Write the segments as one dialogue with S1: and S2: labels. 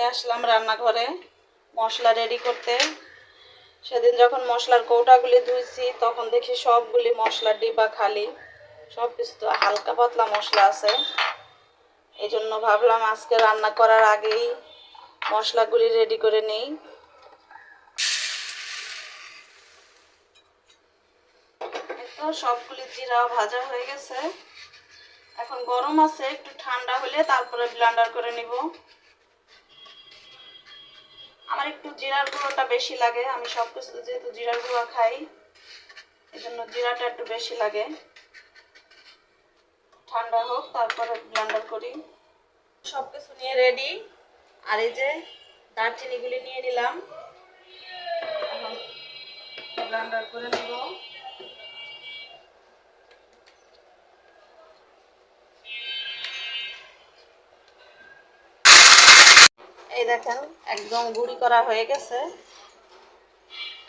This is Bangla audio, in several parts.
S1: চলে আসলাম রান্নাঘরে মশলা রেডি করতে। সেদিন যখন মশলার কৌটাগুলি ধুইছি তখন দেখি সবগুলি মশলার ডিব্বা খালি, সব কিছু তো হালকা পাতলা মশলা আছে। এই জন্য ভাবলাম আজকে রান্না করার আগেই মশলাগুলি রেডি করে নিই। তো সবগুলি জিরা ভাজা হয়ে গেছে, এখন গরম আছে, একটু ঠান্ডা হলে তারপরে ব্লেন্ডার করে নিব। আমার একটু জিরার গুঁড়োটা বেশি লাগে, আমি সব কিছু যেহেতু জিরার গুঁড়ো খাই এই জন্য জিরাটা একটু বেশি লাগে। ঠান্ডা হোক তারপরে ব্লেন্ডার করি। সব কিছু নিয়ে রেডি। আর এই যে দারচিনিগুলি নিয়ে নিলাম, এখন ব্লেন্ডার করে নেব। এই দেখেন একদম গুঁড়ি করা হয়ে গেছে,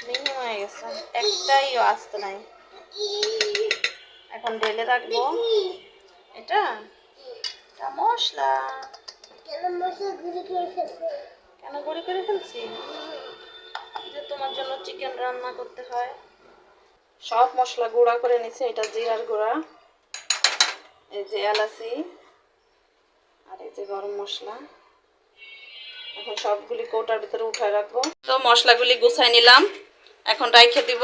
S1: মিহি হয়ে গেছে, একটাইও আস্ত নাই। এখন ঢেলে রাখবো। এটা মশলা কেন গুঁড়ি করে ফেলছি? যে তোমার জন্য চিকেন রান্না করতে হয়। সব মশলা গুঁড়া করে নিচ্ছে। এটা জিরার গুঁড়া, এই যে এলাচি, আর এই যে গরম মশলা। এখন সবগুলি কৌটার ভিতরে উঠায় রাখবো। তো মশলাগুলি গুছাই নিলাম, এখন রাইখে দিব।